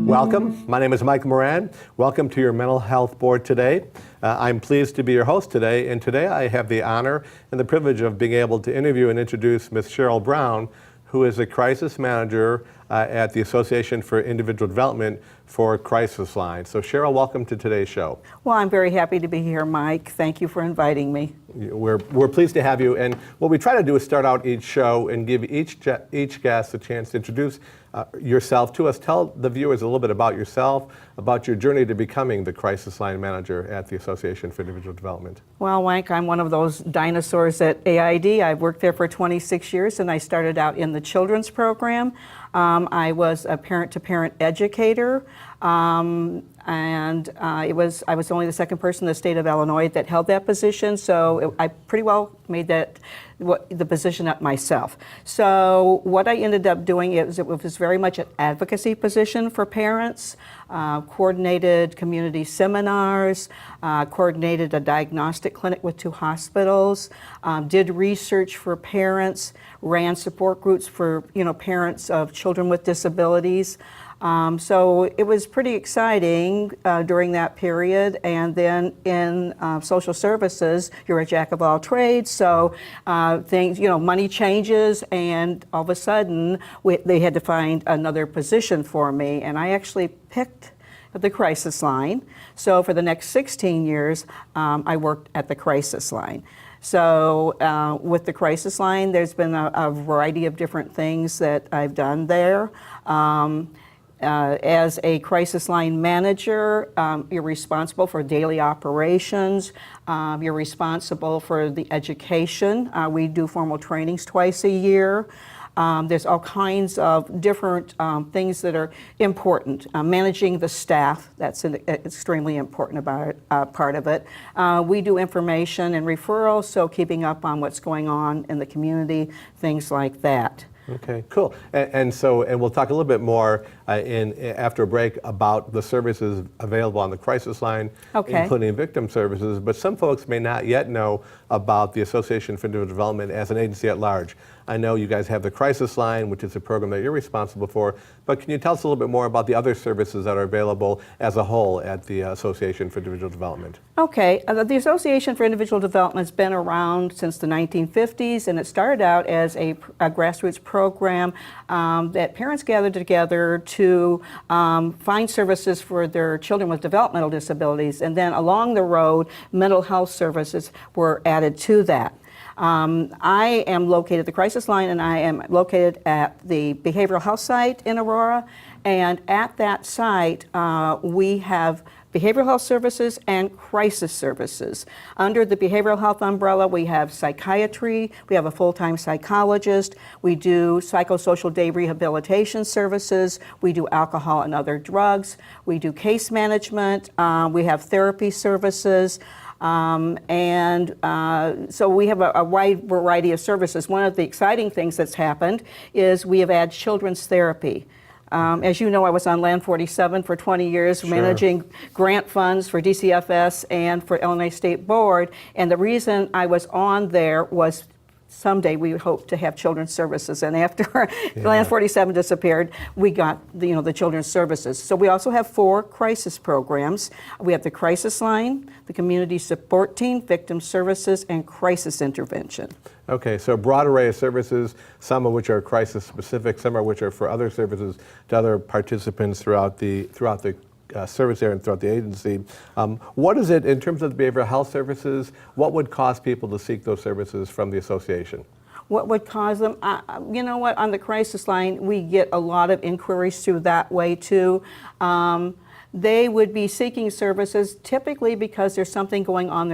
Welcome. My name is Mike Moran. Welcome to your Mental Health Board today. I'm pleased to be your host today, and today I have the honor and the privilege of being able to interview and introduce Ms. Cheryl Brown, who is a crisis manager at the Association for Individual Development for Crisis Line. So Cheryl, welcome to today's show. Well, I'm very happy to be here, Mike. Thank you for inviting me. We're pleased to have you, and what we try to do is start out each show and give each guest a chance to introduce yourself to us. Tell the viewers a little bit about yourself, about your journey to becoming the Crisis Line Manager at the Association for Individual Development. Well, Mike, I'm one of those dinosaurs at AID. I've worked there for 26 years, and I started out in the children's program. I was a parent-to-parent educator, and I was only the second person in the state of Illinois that held that position, so I pretty well made the position up myself. So what I ended up doing is it was very much an advocacy position for parents, coordinated community seminars, coordinated a diagnostic clinic with 2 hospitals, did research for parents, ran support groups for parents of children with disabilities. So it was pretty exciting during that period, and then in social services, you're a jack of all trades, so things, money changes, and all of a sudden they had to find another position for me, and I actually picked the Crisis Line. So for the next 16 years, I worked at the Crisis Line. So with the Crisis Line, there's been a variety of different things that I've done there. As a Crisis Line Manager, you're responsible for daily operations. You're responsible for the education. We do formal trainings twice a year. There's all kinds of different things that are important. Managing the staff, that's an extremely important part of it. We do information and referrals, so keeping up on what's going on in the community, things like that. Okay, cool. And we'll talk a little bit more after a break about the services available on the Crisis Line, okay, including victim services. But some folks may not yet know about the Association for Individual Development as an agency at large. I know you guys have the Crisis Line, which is a program that you're responsible for, but can you tell us a little bit more about the other services that are available as a whole at the Association for Individual Development? Okay, the Association for Individual Development has been around since the 1950s, and it started out as a grassroots program that parents gathered together to find services for their children with developmental disabilities, and then along the road, mental health services were added to that. I am located at the Crisis Line, and I am located at the behavioral health site in Aurora, and at that site we have behavioral health services and crisis services. Under the behavioral health umbrella, we have psychiatry, we have a full-time psychologist, we do psychosocial day rehabilitation services, we do alcohol and other drugs, we do case management, we have therapy services, so we have a wide variety of services. One of the exciting things that's happened is we have added children's therapy. As you know, I was on Land 47 for 20 years, sure, managing grant funds for DCFS and for Illinois State Board, and the reason I was on there was someday we hope to have children's services, and after Land 47 disappeared, we got the children's services. So we also have 4 crisis programs. We have the Crisis Line, the Community Support Team, Victim Services, and Crisis Intervention. Okay, so a broad array of services, some of which are crisis specific, some of which are for other services to other participants throughout the service area and throughout the agency. What is it, in terms of the behavioral health services, what would cause people to seek those services from the association? What would cause them? You know what, on the Crisis Line, we get a lot of inquiries through that way too. they would be seeking services typically because there's something going on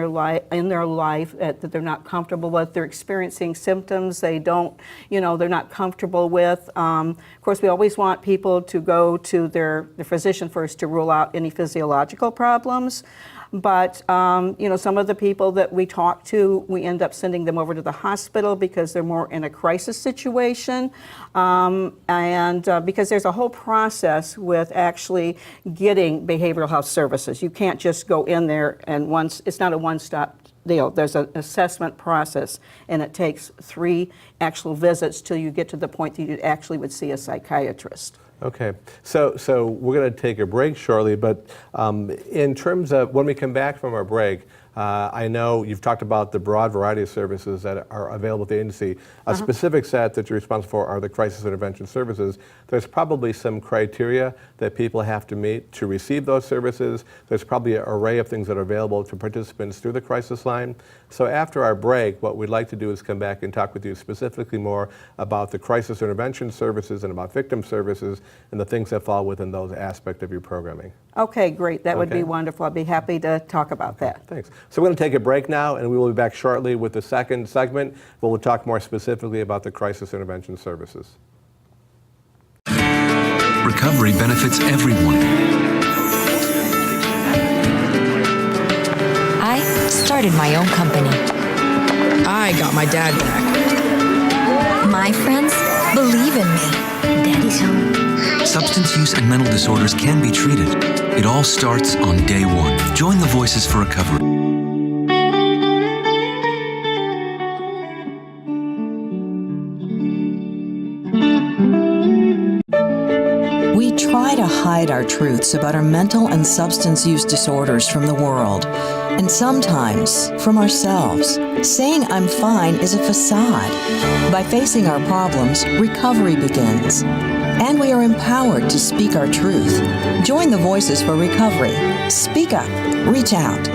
in their life that they're not comfortable with. They're experiencing symptoms they're not comfortable with. Of course, we always want people to go to their physician first to rule out any physiological problems. But some of the people that we talk to, we end up sending them over to the hospital because they're more in a crisis situation, and because there's a whole process with actually getting behavioral health services. You can't just go in there and it's not a one-stop deal. There's an assessment process, and it takes 3 actual visits till you get to the point that you actually would see a psychiatrist. Okay, so we're going to take a break shortly, but in terms of when we come back from our break, I know you've talked about the broad variety of services that are available at the agency. A specific set that you're responsible for are the crisis intervention services. There's probably some criteria that people have to meet to receive those services. There's probably an array of things that are available to participants through the crisis line. So after our break, what we'd like to do is come back and talk with you specifically more about the crisis intervention services and about victim services and the things that fall within those aspects of your programming. Okay, great. That would be wonderful. I'd be happy to talk about that. Thanks. So we're going to take a break now, and we will be back shortly with the second segment, where we'll talk more specifically about the crisis intervention services. Recovery benefits everyone. I started my own company. I got my dad back. My friends believe in me. Daddy's home. Substance use and mental disorders can be treated. It all starts on day one. Join the Voices for Recovery. We try to hide our truths about our mental and substance use disorders from the world, and sometimes from ourselves. Saying I'm fine is a facade. By facing our problems, recovery begins. And we are empowered to speak our truth. Join the Voices for Recovery. Speak up. Reach out.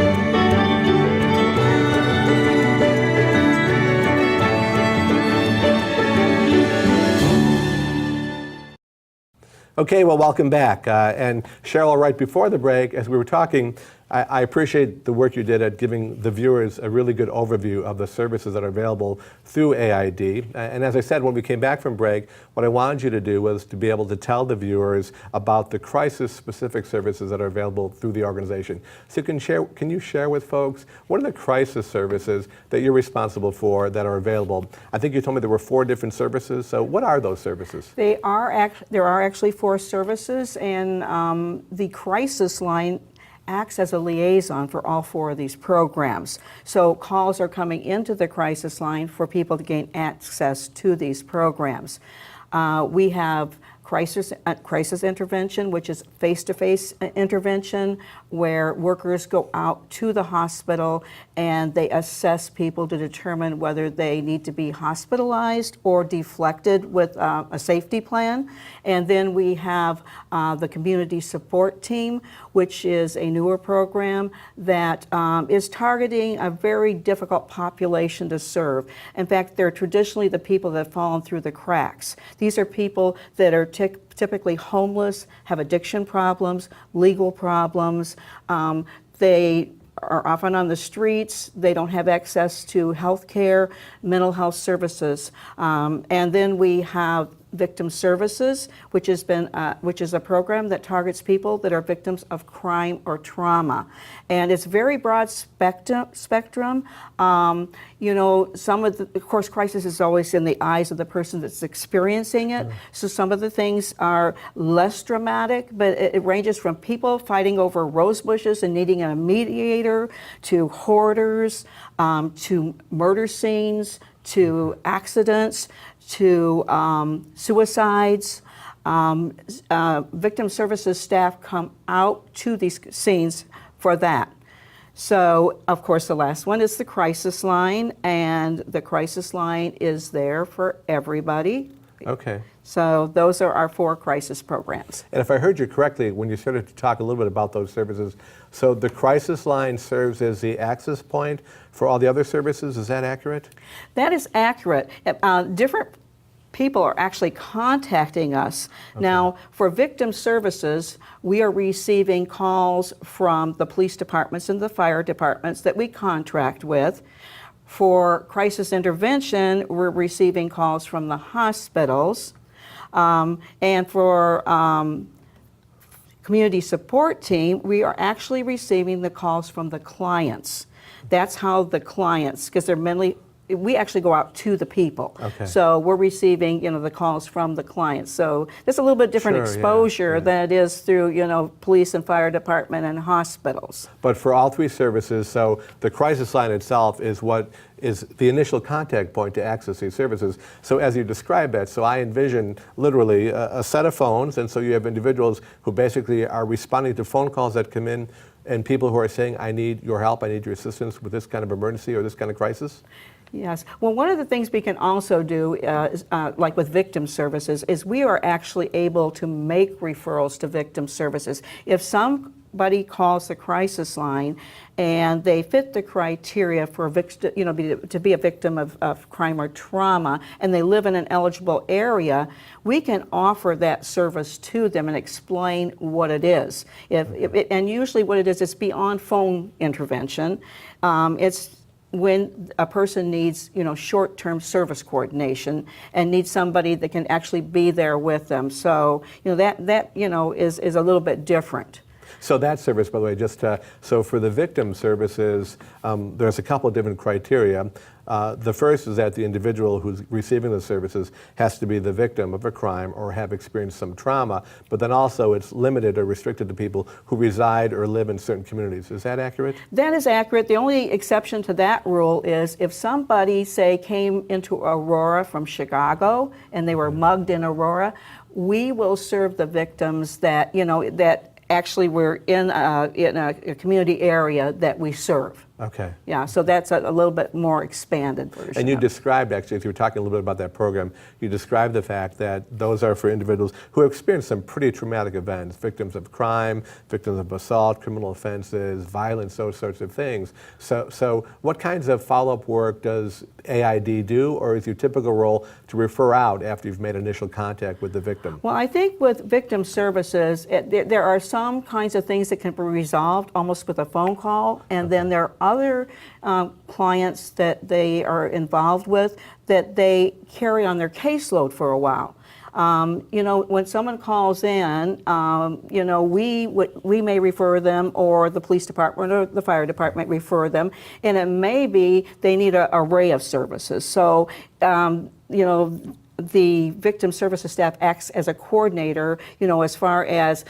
Okay, well, welcome back. And Cheryl, right before the break, as we were talking, I appreciate the work you did at giving the viewers a really good overview of the services that are available through AID. And as I said, when we came back from break, what I wanted you to do was to be able to tell the viewers about the crisis-specific services that are available through the organization. So can you share with folks, what are the crisis services that you're responsible for that are available? I think you told me there were 4 different services, so what are those services? There are actually 4 services, and the crisis line acts as a liaison for all 4 of these programs. So calls are coming into the crisis line for people to gain access to these programs. We have crisis intervention, which is face-to-face intervention, where workers go out to the hospital and they assess people to determine whether they need to be hospitalized or deflected with a safety plan. And then we have the community support team, which is a newer program that is targeting a very difficult population to serve. In fact, they're traditionally the people that have fallen through the cracks. These are people that are typically homeless, have addiction problems, legal problems. They are often on the streets. They don't have access to health care, mental health services. And then we have Victim Services, which is a program that targets people that are victims of crime or trauma, and it's very broad spectrum. Of course, crisis is always in the eyes of the person that's experiencing it. So some of the things are less dramatic, but it ranges from people fighting over rose bushes and needing a mediator, to hoarders, to murder scenes, to accidents, to suicides. Victim services staff come out to these scenes for that. So, of course, the last one is the crisis line, and the crisis line is there for everybody. Okay. So those are our 4 crisis programs. And if I heard you correctly, when you started to talk a little bit about those services, so the crisis line serves as the access point for all the other services, is that accurate? That is accurate. Different people are actually contacting us. Now, for victim services, we are receiving calls from the police departments and the fire departments that we contract with. For crisis intervention, we're receiving calls from the hospitals. And for community support team, we are actually receiving the calls from the clients. That's how the clients, because they're mainly, we actually go out to the people. Okay. So we're receiving, the calls from the clients. So there's a little bit different Sure, yeah, exposure yeah. than it is through, police and fire department and hospitals. But for all three services, so the crisis line itself is what is the initial contact point to access these services. So as you describe that, so I envision literally a set of phones, and so you have individuals who basically are responding to phone calls that come in, and people who are saying, I need your help, I need your assistance with this kind of emergency or this kind of crisis? Yes. Well, one of the things we can also do, like with victim services, is we are actually able to make referrals to victim services. If somebody calls the crisis line and they fit the criteria for to be a victim of crime or trauma, and they live in an eligible area, we can offer that service to them and explain what it is. And usually what it is, it's beyond phone intervention. It's when a person needs, short-term service coordination and needs somebody that can actually be there with them. So, that is a little bit different. So that service, by the way, so for the victim services, there's a couple of different criteria. The first is that the individual who's receiving the services has to be the victim of a crime or have experienced some trauma, but then also it's limited or restricted to people who reside or live in certain communities. Is that accurate? That is accurate. The only exception to that rule is if somebody, say, came into Aurora from Chicago and they were mugged in Aurora, we will serve the victims that, that actually we're in a community area that we serve. Okay. Yeah, so that's a little bit more expanded version. And you of it. described, actually, as you were talking a little bit about that program, you described the fact that those are for individuals who have experienced some pretty traumatic events, victims of crime, victims of assault, criminal offenses, violence, those sorts of things. So what kinds of follow-up work does AID do, or is your typical role to refer out after you've made initial contact with the victim? Well, I think with victim services, there are some kinds of things that can be resolved almost with a phone call, and then there are other clients that they are involved with that they carry on their caseload for a while. When someone calls in, we may refer them, or the police department or the fire department refer them, and it may be they need an array of services. So, the victim services staff acts as a coordinator, as far as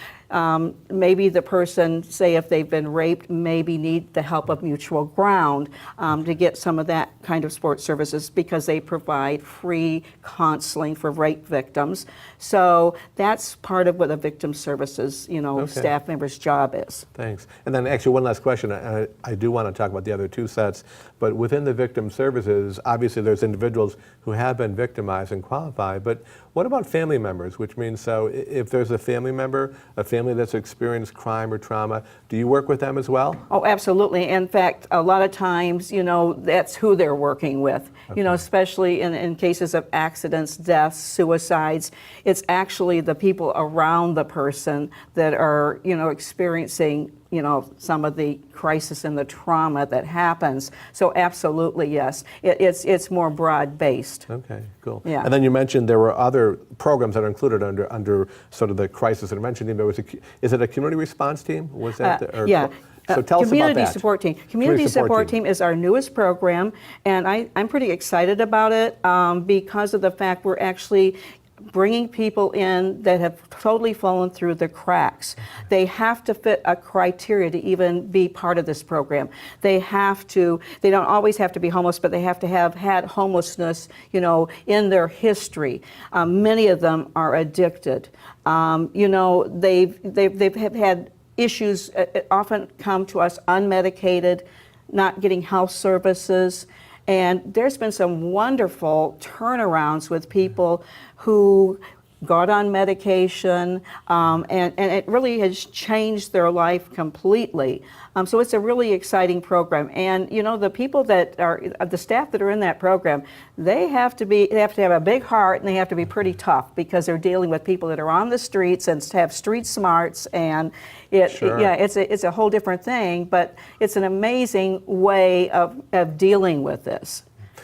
maybe the person, say if they've been raped, maybe need the help of Mutual Ground to get some of that kind of support services, because they provide free counseling for rape victims. So that's part of what a victim services, staff member's job is. Thanks. And then actually one last question. I do want to talk about the other two sets, but within the victim services, obviously there's individuals who have been victimized and qualify, but what about family members? Which means, so if there's a family member, a family that's experienced crime or trauma, do you work with them as well? Oh, absolutely. In fact, a lot of times, that's who they're working with, especially in cases of accidents, deaths, suicides. It's actually the people around the person that are, experiencing some of the crisis and the trauma that happens. So absolutely, yes. It's more broad-based. Okay, cool. Yeah. And then you mentioned there were other programs that are included under sort of the crisis intervention team. Is it a community response team? Was that? Yeah. So tell us about that. Community support team. Community support team is our newest program, and I'm pretty excited about it because of the fact we're actually bringing people in that have totally fallen through the cracks. They have to fit a criteria to even be part of this program. They don't always have to be homeless, but they have to have had homelessness, in their history. Many of them are addicted. They've had issues, often come to us unmedicated, not getting health services. And there's been some wonderful turnarounds with people who got on medication, and it really has changed their life completely. So it's a really exciting program. And you know, the people that are, the staff that are in that program, they have to have a big heart, and they have to be pretty tough, because they're dealing with people that are on the streets and have street smarts, and Sure. it's a whole different thing, but it's an amazing way of dealing with this.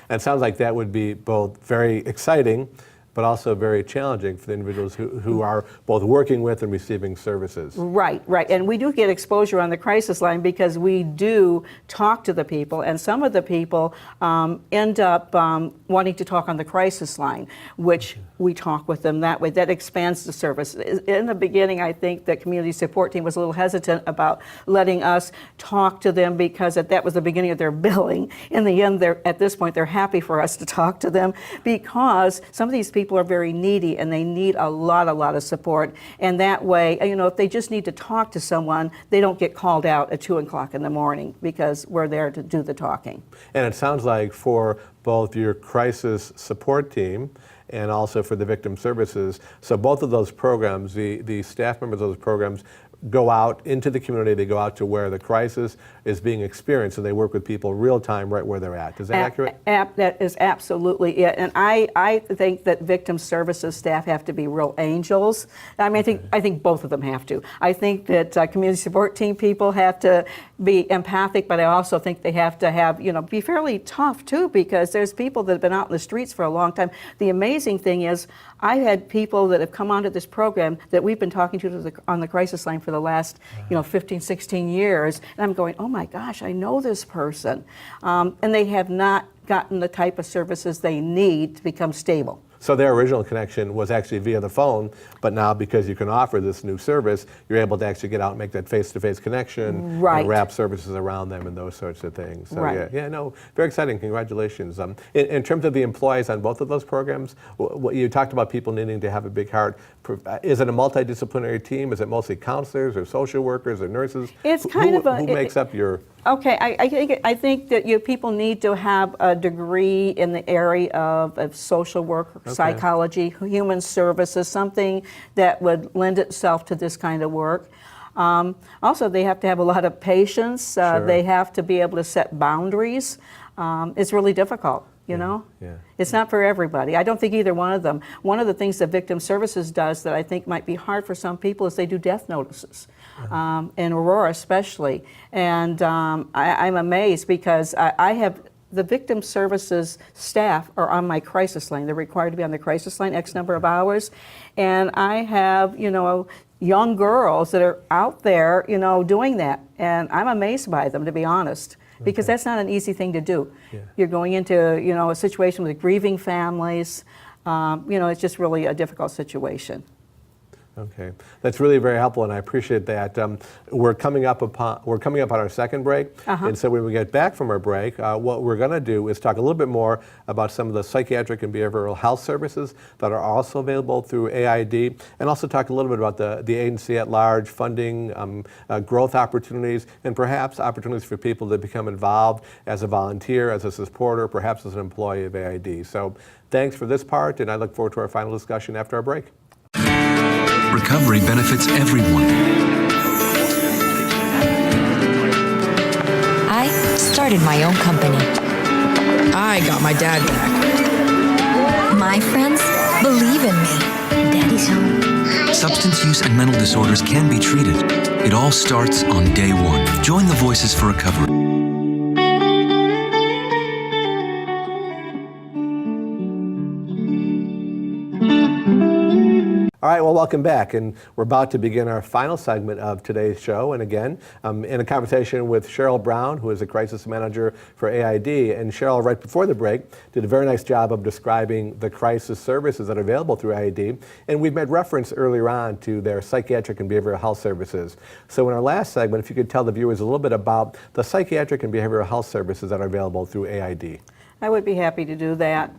And it sounds like that would be both very exciting, but also very challenging for the individuals who are both working with and receiving services. Right. And we do get exposure on the crisis line, because we do talk to the people, and some of the people end up wanting to talk on the crisis line, which we talk with them that way. That expands the service. In the beginning, I think the community support team was a little hesitant about letting us talk to them, because that was the beginning of their billing. In the end, at this point, they're happy for us to talk to them, because some of these people are very needy, and they need a lot of support. And that way, you know, if they just need to talk to someone, they don't get called out at 2 o'clock in the morning, because we're there to do the talking. And it sounds like for both your crisis support team and also for the victim services, so both of those programs, the staff members of those programs go out into the community, they go out to where the crisis is being experienced, and they work with people real time right where they're at. Is that accurate? That is absolutely it. And I think that victim services staff have to be real angels. I mean, I think both of them have to. I think that community support team people have to be empathic, but I also think they have to have, you know, be fairly tough too, because there's people that have been out in the streets for a long time. The amazing thing is, I've had people that have come onto this program that we've been talking to on the crisis line for the last, 15, 16 years, and I'm going, oh my gosh, I know this person. And they have not gotten the type of services they need to become stable. So their original connection was actually via the phone, but now because you can offer this new service, you're able to actually get out and make that face-to-face connection, Right. and wrap services around them and those sorts of things. So Right. no, very exciting. Congratulations. In terms of the employees on both of those programs, what you talked about people needing to have a big heart. Is it a multidisciplinary team? Is it mostly counselors or social workers or nurses? It's kind of a- who makes up your? Okay, I think that people need to have a degree in the area of social work, psychology, human services, something that would lend itself to this kind of work. Also, they have to have a lot of patience. Sure. They have to be able to set boundaries. It's really difficult. You know? Yeah. It's not for everybody. I don't think either one of them. One of the things that Victim Services does that I think might be hard for some people is they do death notices, in Aurora especially. And I'm amazed, because I have the Victim Services staff are on my crisis line. They're required to be on the crisis line X number of hours. And I have, young girls that are out there, doing that. And I'm amazed by them, to be honest. Because that's not an easy thing to do. Yeah. You're going into, a situation with grieving families. It's just really a difficult situation. Okay, that's really very helpful, and I appreciate that. We're coming up on our second break, and so when we get back from our break, what we're going to do is talk a little bit more about some of the psychiatric and behavioral health services that are also available through AID, and also talk a little bit about the agency at large, funding, growth opportunities, and perhaps opportunities for people to become involved as a volunteer, as a supporter, perhaps as an employee of AID. So thanks for this part, and I look forward to our final discussion after our break. Recovery benefits everyone. I started my own company. I got my dad back. My friends believe in me. Daddy's home. Substance use and mental disorders can be treated. It all starts on day one. Join the Voices for Recovery. All right, well, welcome back, and we're about to begin our final segment of today's show, and again, in a conversation with Cheryl Brown, who is a crisis manager for AID, and Cheryl, right before the break, did a very nice job of describing the crisis services that are available through AID, and we've made reference earlier on to their psychiatric and behavioral health services. So in our last segment, if you could tell the viewers a little bit about the psychiatric and behavioral health services that are available through AID. I would be happy to do that.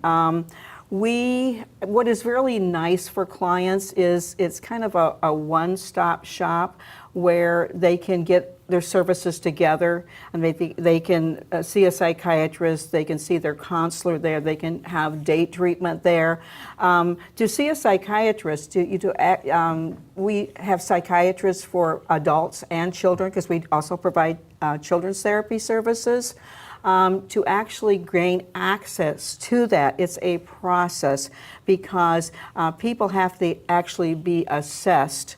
What is really nice for clients is it's kind of a one-stop shop where they can get their services together, and they can see a psychiatrist, they can see their counselor there, they can have date treatment there. To see a psychiatrist, we have psychiatrists for adults and children, because we also provide children's therapy services. To actually gain access to that, it's a process, because people have to actually be assessed.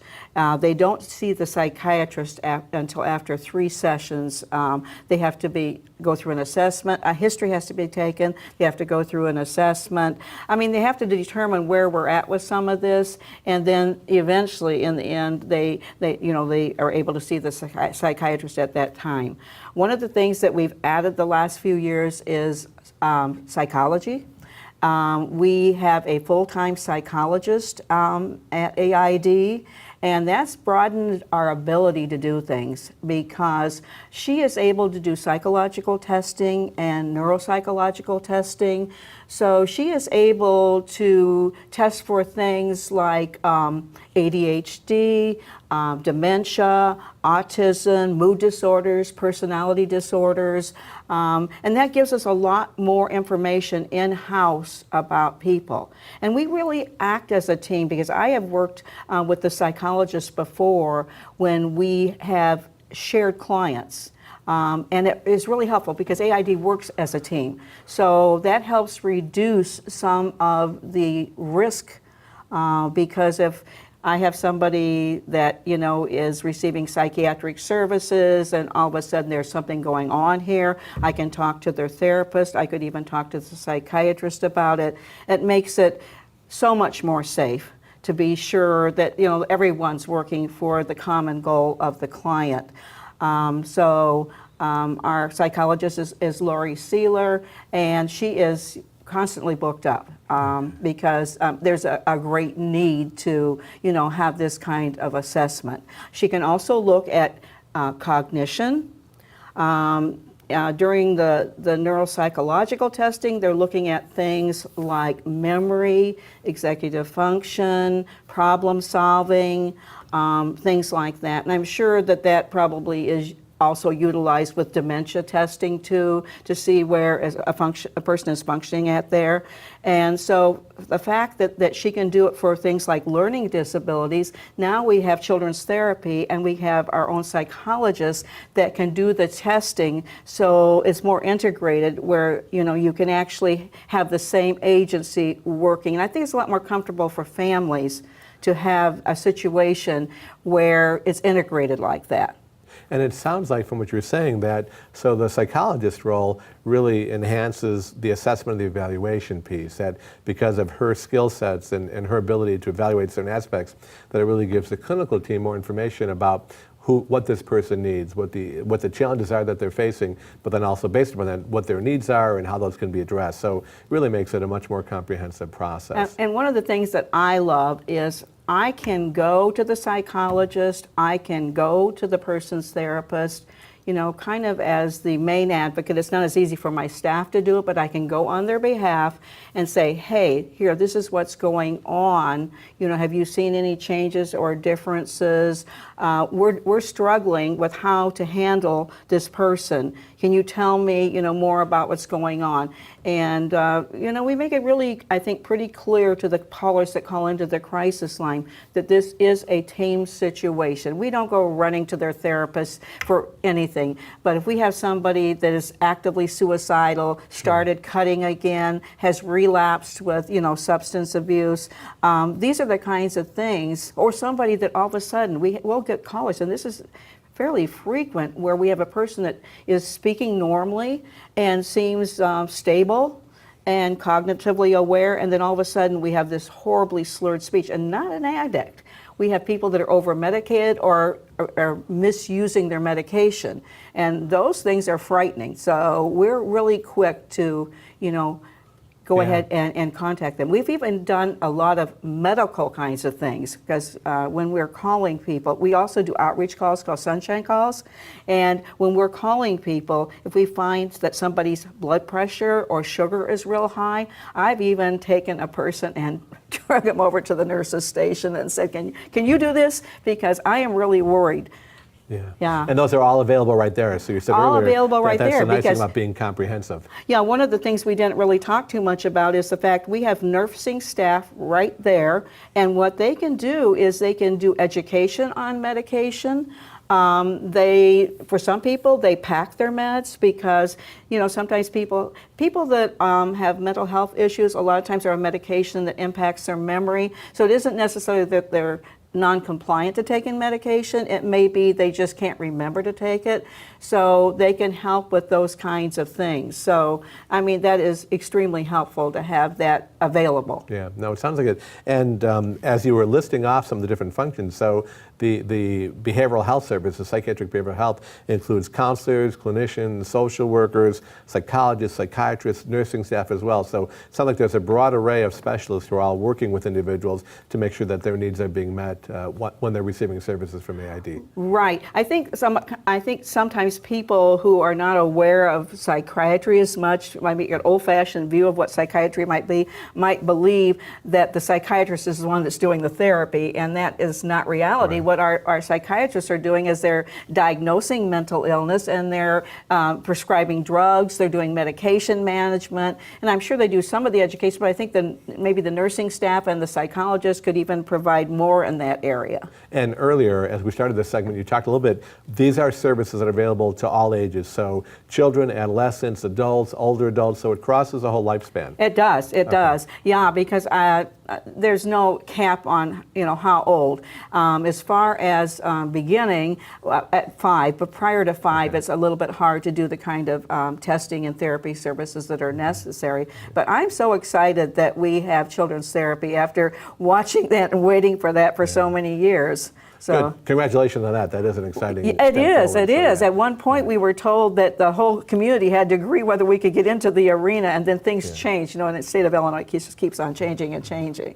They don't see the psychiatrist until after 3 sessions. They have to go through an assessment. A history has to be taken. They have to go through an assessment. I mean, they have to determine where we're at with some of this, and then eventually, in the end, they are able to see the psychiatrist at that time. One of the things that we've added the last few years is psychology. We have a full-time psychologist at AID, and that's broadened our ability to do things, because she is able to do psychological testing and neuropsychological testing. So she is able to test for things like ADHD, dementia, autism, mood disorders, personality disorders, and that gives us a lot more information in-house about people. And we really act as a team, because I have worked with the psychologist before when we have shared clients. And it is really helpful, because AID works as a team. So that helps reduce some of the risk, because if I have somebody that, is receiving psychiatric services, and all of a sudden there's something going on here, I can talk to their therapist. I could even talk to the psychiatrist about it. It makes it so much more safe to be sure that, everyone's working for the common goal of the client. Our psychologist is Lori Sealer, and she is constantly booked up because there's a great need to, have this kind of assessment. She can also look at cognition. During the neuropsychological testing, they're looking at things like memory, executive function, problem solving, things like that. And I'm sure that probably is also utilized with dementia testing too, to see where a person is functioning at there. And so the fact that she can do it for things like learning disabilities, now we have children's therapy, and we have our own psychologists that can do the testing, so it's more integrated, where you can actually have the same agency working. And I think it's a lot more comfortable for families to have a situation where it's integrated like that. And it sounds like, from what you're saying, that so the psychologist role really enhances the assessment of the evaluation piece, that because of her skill sets and her ability to evaluate certain aspects, that it really gives the clinical team more information about what this person needs, what the challenges are that they're facing, but then also based upon that, what their needs are and how those can be addressed. So it really makes it a much more comprehensive process. And one of the things that I love is I can go to the psychologist, I can go to the person's therapist, kind of as the main advocate. It's not as easy for my staff to do it, but I can go on their behalf and say, hey, here, this is what's going on. Have you seen any changes or differences? We're struggling with how to handle this person. Can you tell me, more about what's going on? And, we make it really, I think, pretty clear to the callers that call into the crisis line that this is a team situation. We don't go running to their therapist for anything. But if we have somebody that is actively suicidal, started cutting again, has relapsed with, substance abuse, these are the kinds of things, or somebody that all of a sudden we'll get callers, and this is fairly frequent, where we have a person that is speaking normally and seems stable and cognitively aware, and then all of a sudden we have this horribly slurred speech, and not an addict. We have people that are over-medicated or are misusing their medication, and those things are frightening. So we're really quick to, go Yeah. ahead and contact them. We've even done a lot of medical kinds of things because when we're calling people, we also do outreach calls called sunshine calls. And when we're calling people, if we find that somebody's blood pressure or sugar is real high, I've even taken a person and drug them over to the nurse's station and said, can you do this? Because I am really worried. Yeah. And those are all available right there. So you said All earlier available right that's there, the nice thing because- about being comprehensive. Yeah, one of the things we didn't really talk too much about is the fact we have nursing staff right there, and what they can do is they can do education on medication. For some people, they pack their meds because, sometimes people that have mental health issues, a lot of times are on medication that impacts their memory. So it isn't necessarily that they're non-compliant to taking medication. It may be they just can't remember to take it. So they can help with those kinds of things. So, that is extremely helpful to have that available. Yeah, no, it sounds like it. And as you were listing off some of the different functions, so the behavioral health services, psychiatric behavioral health, includes counselors, clinicians, social workers, psychologists, psychiatrists, nursing staff as well. So it sounds like there's a broad array of specialists who are all working with individuals to make sure that their needs are being met when they're receiving services from AID. Right. I think sometimes people who are not aware of psychiatry as much, might be an old-fashioned view of what psychiatry might be, might believe that the psychiatrist is the one that's doing the therapy, and that is not reality. Right. What our psychiatrists are doing is they're diagnosing mental illness, and they're prescribing drugs, they're doing medication management, and I'm sure they do some of the education, but I think maybe the nursing staff and the psychologists could even provide more in that area. And earlier, as we started this segment, you talked a little bit, these are services that are available to all ages, so children, adolescents, adults, older adults, so it crosses the whole lifespan. It does, it does. Yeah, because there's no cap on, how old. As far as beginning at 5, but prior to 5, it's a little bit hard to do the kind of testing and therapy services that are necessary. But I'm so excited that we have children's therapy after watching that and waiting for that for so many years. So. Good. Congratulations on that. That is an exciting It step is, forward. it So, is. yeah. At one point, we were told that the whole community had to agree whether we could get into the arena, and then things changed. And the state of Illinois keeps on changing and changing.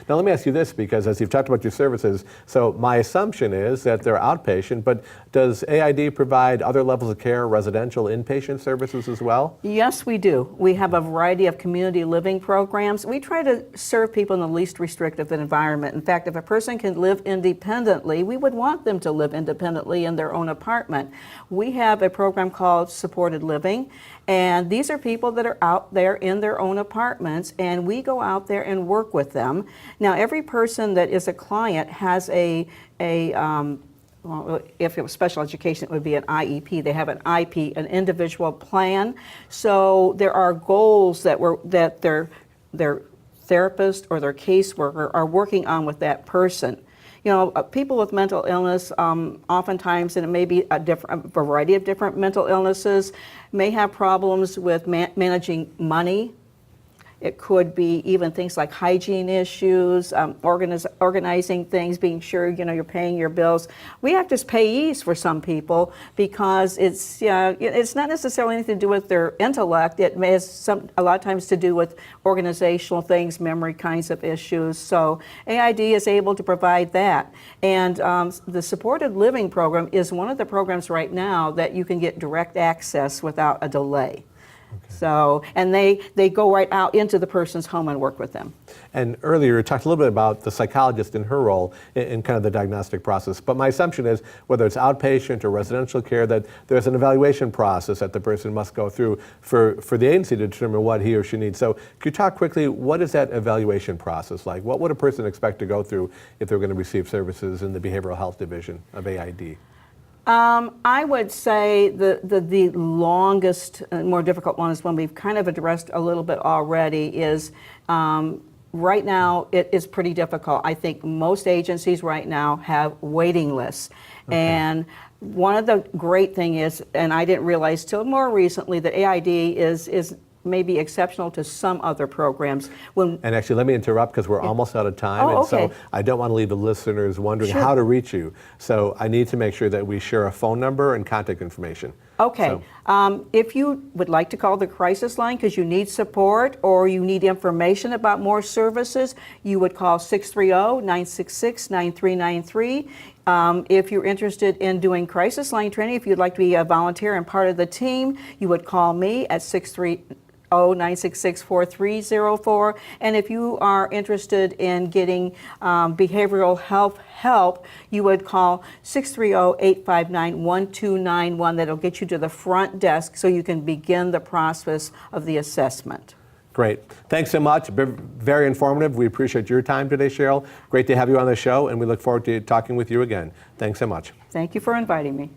Now let me ask you this, because as you've talked about your services, so my assumption is that they're outpatient, but does AID provide other levels of care, residential, inpatient services as well? Yes, we do. We have a variety of community living programs. We try to serve people in the least restrictive environment. In fact, if a person can live independently, we would want them to live independently in their own apartment. We have a program called Supported Living, and these are people that are out there in their own apartments, and we go out there and work with them. Now, every person that is a client has well, if it was special education, it would be an IEP. They have an IP, an individual plan. So there are goals that their therapist or their caseworker are working on with that person. People with mental illness, oftentimes, and it may be a variety of different mental illnesses, may have problems with managing money. It could be even things like hygiene issues, organizing things, being sure you're paying your bills. We act as payees for some people because it's not necessarily anything to do with their intellect. It has a lot of times to do with organizational things, memory kinds of issues. So AID is able to provide that. And the supported living program is one of the programs right now that you can get direct access without a delay. So, and they go right out into the person's home and work with them. And earlier you talked a little bit about the psychologist and her role in kind of the diagnostic process. But my assumption is whether it's outpatient or residential care, that there's an evaluation process that the person must go through for the agency to determine what he or she needs. So could you talk quickly, what is that evaluation process like? What would a person expect to go through if they're going to receive services in the behavioral health division of AID? I would say the longest and more difficult one is one we've kind of addressed a little bit already is right now it is pretty difficult. I think most agencies right now have waiting lists. Okay. And one of the great thing is, and I didn't realize till more recently, that AID is may be exceptional to some other programs. When And actually, let me interrupt because we're almost out of time. Oh, And so okay. I don't want to leave the listeners wondering Sure. how to reach you. So I need to make sure that we share a phone number and contact information. Okay. So- If you would like to call the crisis line because you need support or you need information about more services, you would call 630-966-9393. If you're interested in doing crisis line training, if you'd like to be a volunteer and part of the team, you would call me at 630-966-4304. And if you are interested in getting behavioral health help, you would call 630-859-1291. That'll get you to the front desk so you can begin the process of the assessment. Great. Thanks so much. Very informative. We appreciate your time today, Cheryl. Great to have you on the show, and we look forward to talking with you again. Thanks so much. Thank you for inviting me.